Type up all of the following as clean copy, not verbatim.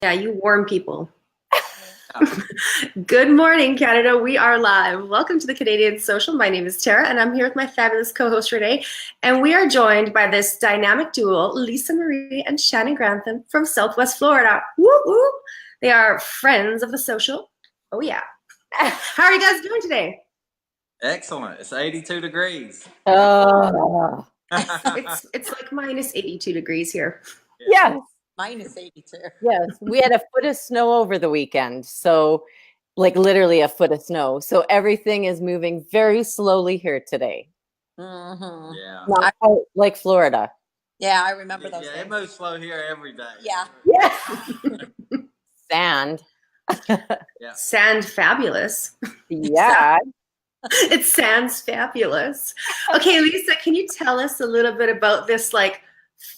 Yeah, you warm people. Good morning, Canada. We are live. Welcome to the Canadian Social. My name is Tarah, and I'm here with my fabulous co-host Renee. And we are joined by this dynamic duo, Lisa Marie and Shannon Grantham from Southwest Florida. Woo woo! They are friends of the social. Oh yeah. How are you guys doing today? Excellent. It's 82 degrees. Oh, It's like minus 82 degrees here. yes, Minus 82. yes. We had a foot of snow over the weekend. So, like literally a foot of snow. So everything is moving very slowly here today. Mm-hmm. Yeah. Not quite like Florida. Yeah, I remember those Yeah, days. it moves slow here every day. Yeah. Yeah. Sand. Yeah. Sand fabulous. Yeah. It sounds fabulous. Okay, Lisa, can you tell us a little bit about this like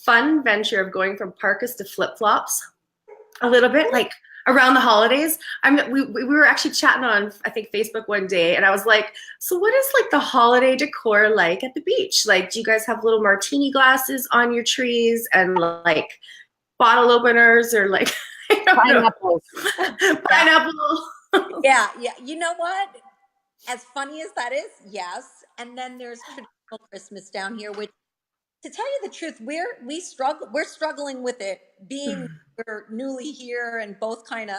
fun venture of going from parkas to flip-flops? A little bit, like around the holidays. We were actually chatting on I think Facebook one day, and I was like, so what is like the holiday decor like at the beach? Like, do you guys have little martini glasses on your trees and like bottle openers or like I don't Pineapples. know, pineapple? Yeah. You know what? As funny as that is, yes. And then there's traditional Christmas down here, which, to tell you the truth, we're struggling with it. We're newly here and both kind of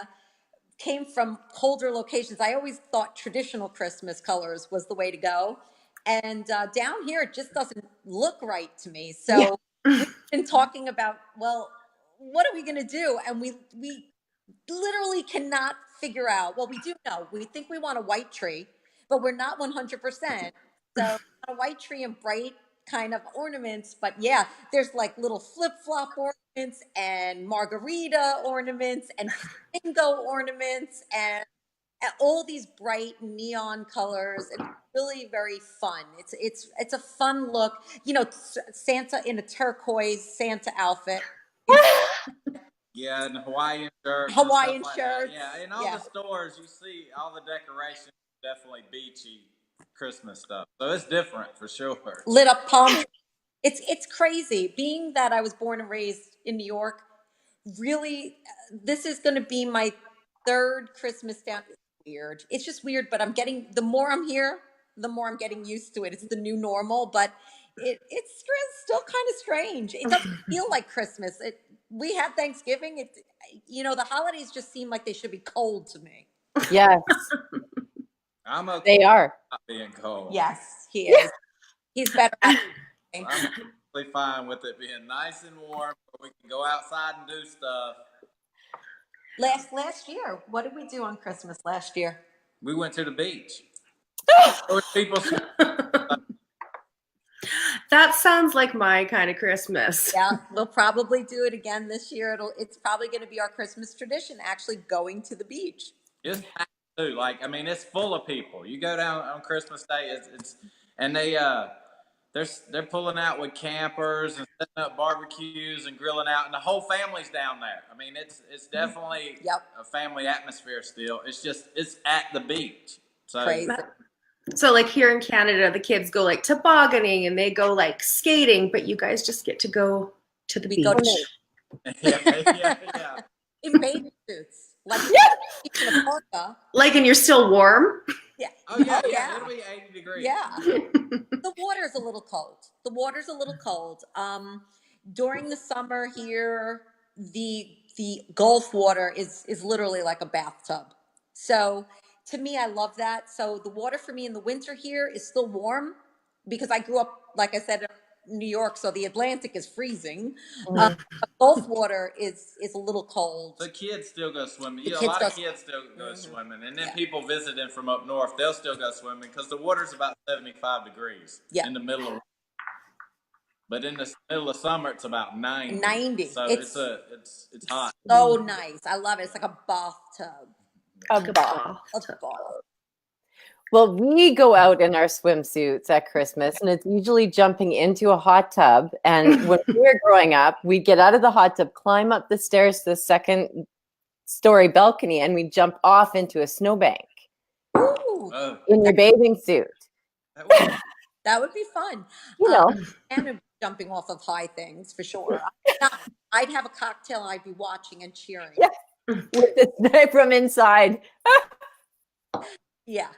came from colder locations. I always thought traditional Christmas colors was the way to go, and down here it just doesn't look right to me. So we've been talking about, well, what are we going to do? And we literally cannot figure out. Well, we do know. We think we want a white tree, but we're not 100%. So a white tree and bright kind of ornaments. But yeah, there's like little flip-flop ornaments and margarita ornaments and flamingo ornaments and all these bright neon colors. It's really very fun. It's a fun look. You know, Santa in a turquoise Santa outfit. Yeah, and Hawaiian shirts. Hawaiian and stuff like shirts. That. Yeah, in all Yeah. the stores, you see all the decorations, definitely beachy Christmas stuff. So it's different for sure. Lit up palm trees. It's crazy. Being that I was born and raised in New York, really, this is going to be my third Christmas down. It's weird. It's just weird, but the more I'm here, the more I'm getting used to it. It's the new normal, but still kind of strange. It doesn't feel like Christmas. We had Thanksgiving. The holidays just seem like they should be cold to me. Yes. I'm okay. They are. Not being cold. Yes, he is. He's better. I'm perfectly fine with it being nice and warm, but we can go outside and do stuff. Last year, what did we do on Christmas last year? We went to the beach. People. That sounds like my kind of Christmas. Yeah, we'll probably do it again this year. It's probably going to be our Christmas tradition, actually going to the beach. It's packed too. Like, I mean, it's full of people. You go down on Christmas Day, and they're pulling out with campers and setting up barbecues and grilling out, and the whole family's down there. I mean, it's definitely a family atmosphere still. It's at the beach. So crazy. So like here in Canada, the kids go like tobogganing and they go like skating, but you guys just get to go to the beach. yeah. In bathing suits, like in a parka. Like, and you're still warm? Yeah. Oh yeah. It'll be 80 degrees. Yeah. The water's a little cold. During the summer here, the Gulf water is literally like a bathtub. So to me, I love that. So the water for me in the winter here is still warm because I grew up, like I said, in New York, so the Atlantic is freezing. Gulf water is a little cold. The kids still go swimming. A lot of kids still go swimming. And then people visiting from up north, they'll still go swimming because the water's about 75 degrees in the middle of. But in the middle of summer, it's about 90. So it's hot. So nice. I love it. It's like a bathtub. A ball. Well, we go out in our swimsuits at Christmas, and it's usually jumping into a hot tub. And when we were growing up, we'd get out of the hot tub, climb up the stairs to the second story balcony, and we'd jump off into a snowbank in your bathing suit. That would be fun. And jumping off of high things for sure. I'd have a cocktail and I'd be watching and cheering. Yes. with the snipe from inside. Yeah.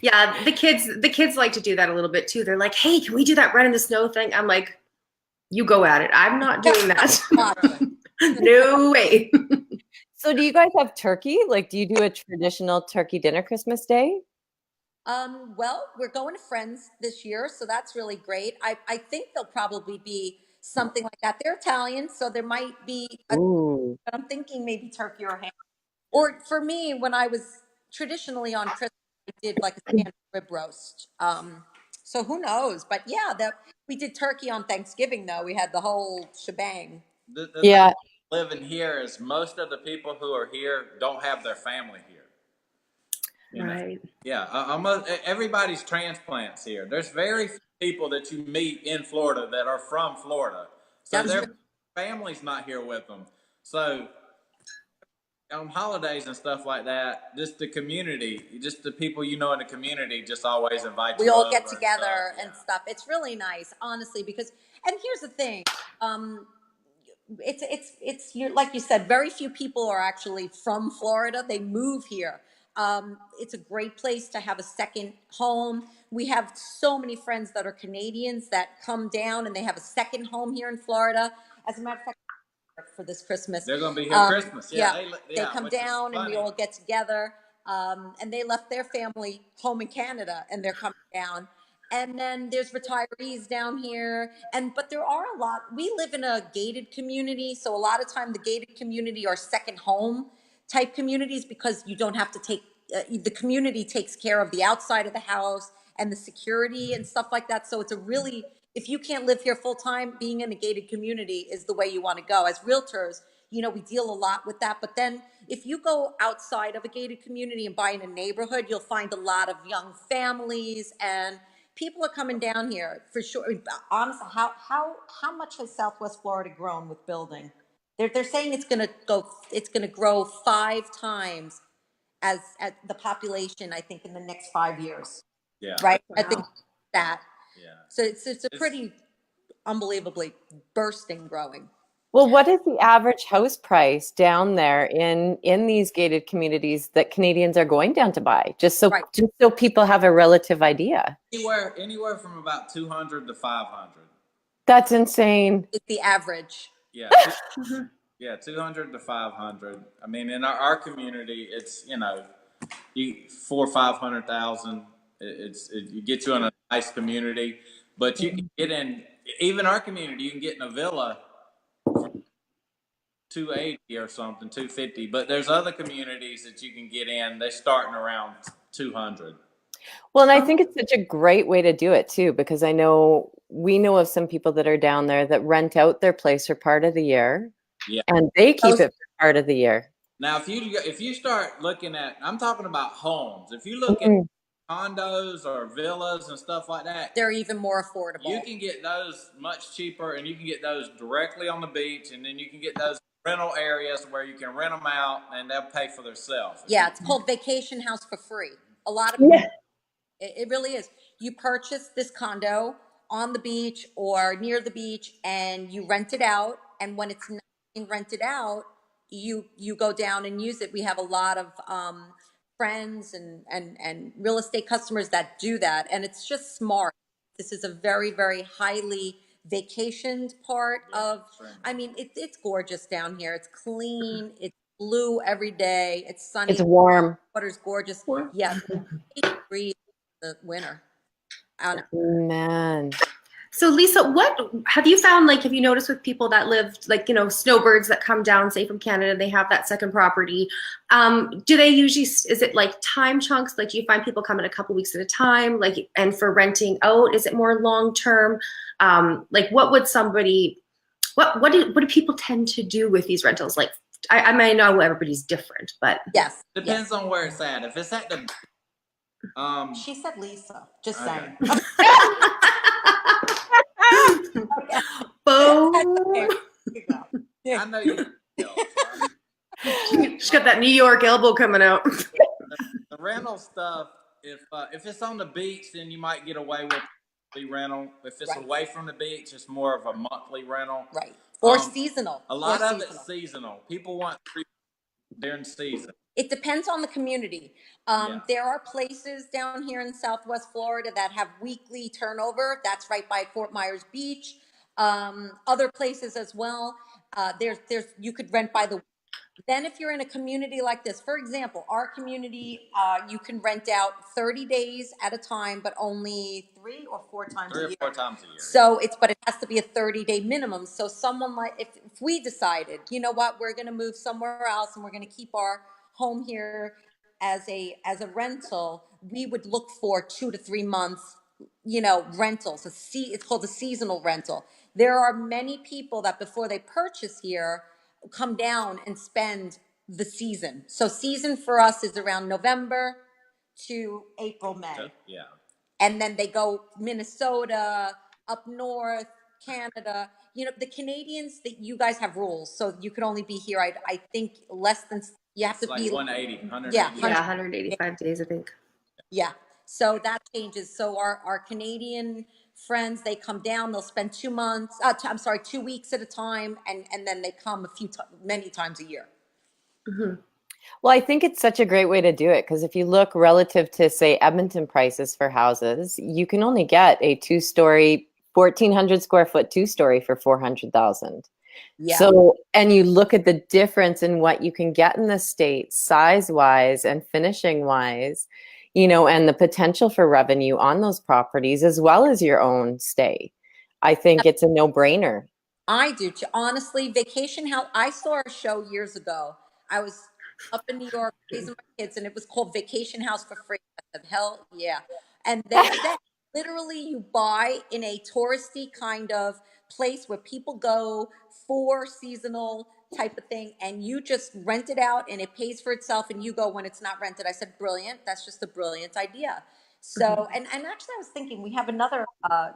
Yeah, the kids like to do that a little bit too. They're like, "Hey, can we do that run in the snow thing?" I'm like, "You go at it. I'm not doing that. Watching. No way." So do you guys have turkey? Like, do you do a traditional turkey dinner Christmas Day? Well, we're going to Friends this year, so that's really great. I think there'll probably be something like that. They're Italian, so there might be Ooh. but I'm thinking maybe turkey or ham. Or for me, when I was traditionally on Christmas, I did like a standard rib roast. So who knows? But yeah, that we did turkey on Thanksgiving though. We had the whole shebang. The thing Yeah. living here is most of the people who are here don't have their family here. You know? Right. Yeah, almost everybody's transplants here. There's very few people that you meet in Florida that are from Florida, so That's their true. family's not here with them. So on holidays and stuff like that, just the community, just the people you know in the community, just always invite We you all over get and together stuff. and stuff. It's really nice, honestly, because and here's the thing. Um, it's you like you said, very few people are actually from Florida. They move here. It's a great place to have a second home. We have so many friends that are Canadians that come down and they have a second home here in Florida. As a matter of fact, for this Christmas. They're gonna be here Christmas. Yeah, they Yeah, come which is down and we funny. all get together. And they left their family home in Canada and they're coming down. And then there's retirees down here. And but there are a lot. We live in a gated community, so a lot of time the gated community are second home type communities because you don't have to take the community takes care of the outside of the house and the security and stuff like that. So it's a really, if you can't live here full time, being in a gated community is the way you want to go. As realtors, we deal a lot with that. But then if you go outside of a gated community and buy in a neighborhood, you'll find a lot of young families and people are coming down here for sure. Honestly, how much has Southwest Florida grown with building? They're saying it's gonna grow 5 times as the population, I think, in the next 5 years. Yeah, Right? I think Wow. that. yeah. So it's a It's pretty unbelievably bursting growing. Well, what is the average house price down there in these gated communities that Canadians are going down to buy? Right. Just so people have a relative idea. anywhere from about 200 to 500. That's insane. It's the average. Yeah, Mhm. yeah, 200 to 500. I mean, in our community, it's you 400,000 or 500,000. You get you in a nice community, but you can get in even our community. You can get in a villa for 280 or something, 250. But there's other communities that you can get in. They're starting around 200. Well, and I think it's such a great way to do it too, because we know of some people that are down there that rent out their place for part of the year Yeah. and they keep Those- it for part of the year. Now, if you start looking at, I'm talking about homes. If you look at Mhm. condos or villas and stuff like that, They're even more affordable. you can get those much cheaper, and you can get those directly on the beach, and then you can get those rental areas where you can rent them out, and they'll pay for themselves. Yeah, it's called vacation house for free. A lot of Yeah. it really is. You purchase this condo on the beach or near the beach and you rent it out. And when it's not being rented out, you go down and use it. We have a lot of friends and real estate customers that do that. And it's just smart. This is a very, very highly vacationed part of, I mean, it's gorgeous down here. It's clean. It's blue every day. It's sunny. It's warm. Water's gorgeous. Or- Yes. 8 degrees in the winter. Man. So Lisa, what have you found, like, have you noticed with people that live, like, snowbirds that come down, say from Canada, they have that second property. Do they usually, is it like time chunks? Like, do you find people coming a couple weeks at a time? Like, and for renting out, is it more long-term? Like, what would somebody, what do people tend to do with these rentals? Like, I mean, I know everybody's different, but. Yes. Depends on where it's at. If it's at the She said Lisa. Just Okay. saying. Boom. I know you. She's got that New York elbow coming out. The rental stuff, if it's on the beach, then you might get away with the rental. If it's Right. away from the beach, it's more of a monthly rental. Right. Or Um, seasonal. A lot Or of it's seasonal. People want during season? It depends on the community. Yeah. There are places down here in Southwest Florida that have weekly turnover. That's right by Fort Myers Beach. Other places as well. There's you could rent by the. Then if you're in a community like this, for example, our community, you can rent out 30 days at a time, but only 3 or 4 times a 3 or year. 4 times a year. So but it has to be a 30-day minimum. So someone like, if we decided, you know what, we're going to move somewhere else and we're going to keep our home here as a rental, we would look for 2 to 3 months, rentals. It's called a seasonal rental. There are many people that before they purchase here come down and spend the season. So season for us is around November to April, May. Yeah. And then they go Minnesota, up north, Canada. The Canadians, that you guys have rules, so you can only be here. I think less than, you have It's to like be 180, 180. Yeah, Yeah, 185 days, I think. yeah. So that changes. So our Canadian friends, they come down. They'll spend 2 months. I'm sorry, 2 weeks at a time, and then they come many times a year. Mm-hmm. Well, I think it's such a great way to do it because if you look relative to, say, Edmonton prices for houses, you can only get a 2-story, 1,400 square foot 2-story for 400,000. Yeah. So, and you look at the difference in what you can get in the States, size-wise and finishing-wise, and the potential for revenue on those properties as well as your own stay. I think it's a no-brainer. I do too. Honestly, Vacation House. I saw a show years ago. I was up in New York raising my kids, and it was called Vacation House for Free. I said, hell yeah. And they said, literally, you buy in a touristy kind of place where people go for seasonal type of thing, and you just rent it out, and it pays for itself, and you go when it's not rented. I said, brilliant. That's just a brilliant idea. So, and actually I was thinking, we have another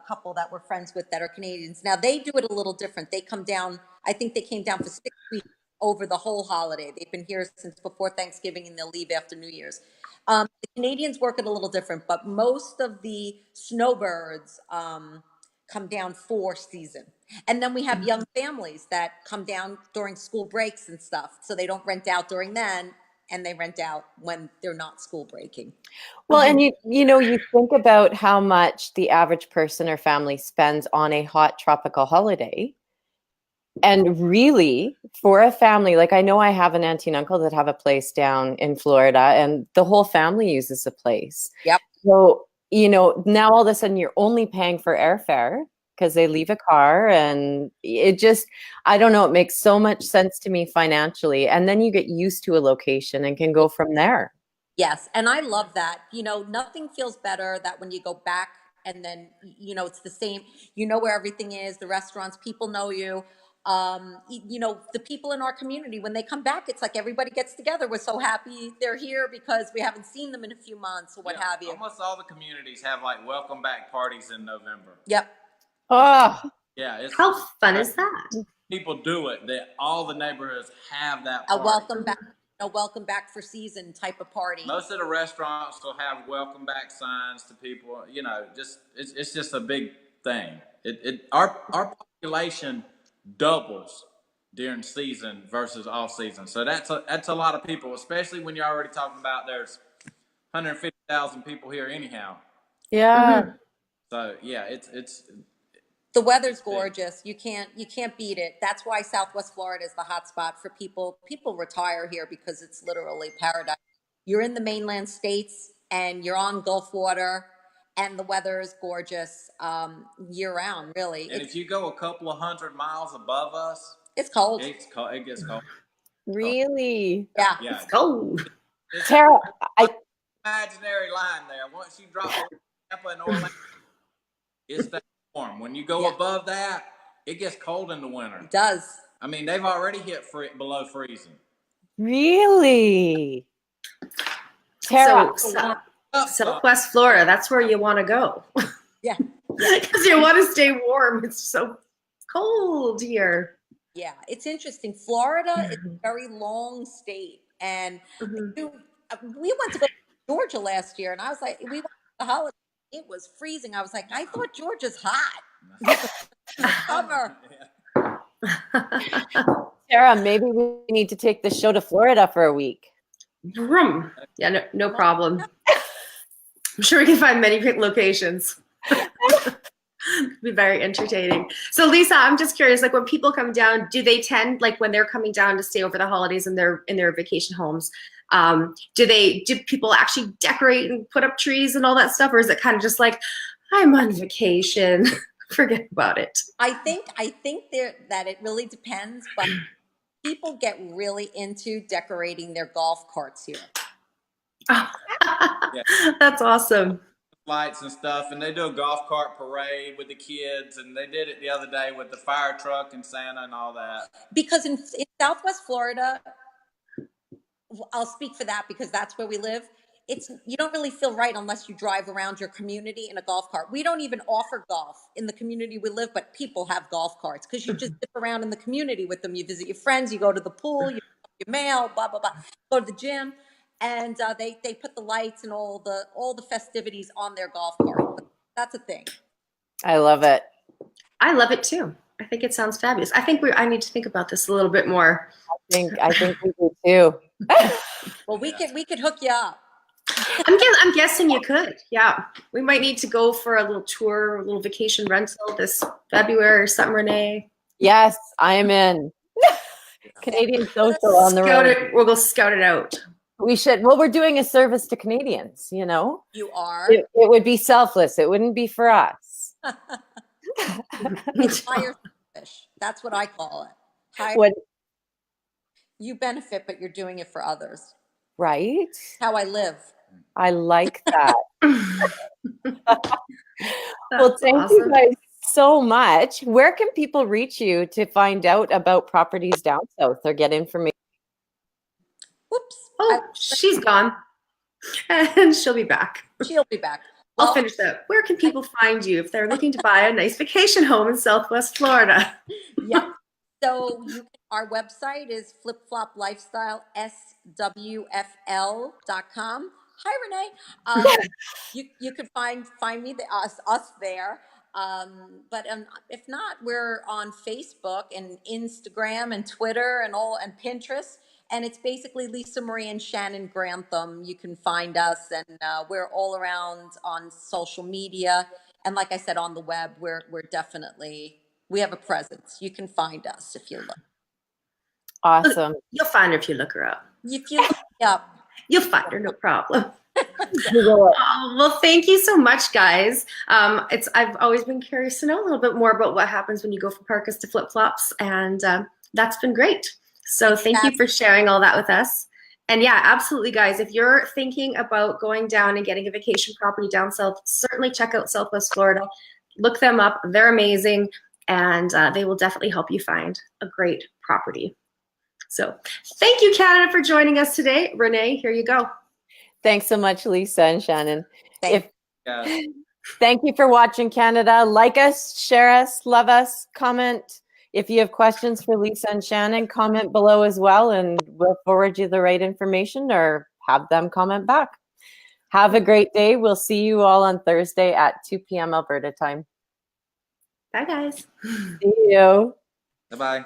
couple that we're friends with that are Canadians. Now they do it a little different. They come down, I think they came down for 6 weeks over the whole holiday. They've been here since before Thanksgiving and they'll leave after New Year's. The Canadians work it a little different, but most of the snowbirds come down for season. And then we have young families that come down during school breaks and stuff. So they don't rent out during then, and they rent out when they're not school breaking. Well, and you think about how much the average person or family spends on a hot tropical holiday. And really, for a family, like I know I have an auntie and uncle that have a place down in Florida, and the whole family uses the place. Yep. So, now all of a sudden you're only paying for airfare because they leave a car, and it just, I don't know, it makes so much sense to me financially. And then you get used to a location and can go from there. Yes, and I love that. Nothing feels better that when you go back and then, it's the same, where everything is, the restaurants, people know you. The people in our community, when they come back, it's like everybody gets together. We're so happy they're here because we haven't seen them in a few months or what have you. Almost all the communities have like welcome back parties in November. Yep. Oh, Yeah. How fun is that? People do it. All the neighborhoods have that A party. welcome back for season type of party. Most of the restaurants will have welcome back signs to people. It's just a big thing. Our population doubles during season versus off season. So that's a lot of people, especially when you're already talking about there's 150,000 people here anyhow. yeah. Mm-hmm. So yeah, it's the weather's gorgeous. You can't beat it. That's why Southwest Florida is the hot spot for people. People retire here because it's literally paradise. You're in the mainland states and you're on Gulf water, and the weather is gorgeous year round, really. And if you go a couple of 100 miles above us, it's cold. It gets cold. Really? Yeah. It's cold. Tarah, Imaginary line there. Once you drop Tampa and Orlando, it stays warm. When you go above that, it gets cold in the winter. It does. I mean, they've already hit below freezing. Really? Tarah. So Southwest Florida, that's where you want to go. Yeah. Because you want to stay warm. It's so cold here. Yeah, it's interesting. Florida is a very long state. And we went to go to Georgia last year, and I was like, we went to the holiday. It was freezing. I was like, I thought Georgia's hot. Summer. Tarah, maybe we need to take the show to Florida for a week. Vroom. Yeah, no problem. I'm sure we can find many locations. Be very entertaining. So Lisa, I'm just curious, like when people come down, do they tend, like when they're coming down to stay over the holidays in their vacation homes, do people actually decorate and put up trees and all that stuff, or is it kind of just like, I'm on vacation, forget about it? I think that it really depends, but people get really into decorating their golf carts here. Oh, that's awesome. Lights and stuff, and they do a golf cart parade with the kids, and they did it the other day with the fire truck and Santa and all that. Because in Southwest Florida, I'll speak for that because that's where we live. You don't really feel right unless you drive around your community in a golf cart. We don't even offer golf in the community we live, but people have golf carts because you just zip around in the community with them. You visit your friends, you go to the pool, you your mail, blah blah blah, go to the gym, and they put the lights and all the festivities on their golf cart. That's a thing. I love it. I love it too. I think it sounds fabulous. I think I need to think about this a little bit more. I think we do too. Well, we could hook you up. I'm guessing you could. Yeah, we might need to go for a little tour, a little vacation rental this February or something, Renee. Yes, I am in. Canadian social on the road. We'll go scout it out. We should. Well, we're doing a service to Canadians, you know. You are. It would be selfless. It wouldn't be for us. It's higher selfish. That's what I call it. What? You benefit, but you're doing it for others. Right? How I live. I like that. Well, thank awesome. you guys so much. Where can people reach you to find out about properties down south or get information? Whoops. Oh, she's gone. And she'll be back. She'll be back. I'll finish that. Where can people find you if they're looking to buy a nice vacation home in Southwest Florida? Yeah. So our website is flipfloplifestyle, SWFL.com. Hi, Renee. You could find me us there. But if not, we're on Facebook and Instagram and Twitter and Pinterest. And it's basically Lisa Marie and Shannon Grantham. You can find us, and we're all around on social media. And like I said, on the web, we're definitely, we have a presence. You can find us if you look. Awesome. You'll find her if you look her up. If you look me up, you'll find her, no problem. Well, thank you so much, guys. I've always been curious to know a little bit more about what happens when you go from parkas to flip-flops, and that's been great. So thank you for sharing all that with us. And yeah, absolutely, guys. If you're thinking about going down and getting a vacation property down south, certainly check out Southwest Florida. Look them up. They're amazing, and they will definitely help you find a great property. So thank you, Canada, for joining us today. Renee, here you go. Thanks so much, Lisa and Shannon. Thank you for watching, Canada. Like us, share us, love us, comment. If you have questions for Lisa and Shannon, comment below as well, and we'll forward you the right information or have them comment back. Have a great day. We'll see you all on Thursday at 2 p.m. Alberta time. Bye, guys. See you. Bye-bye.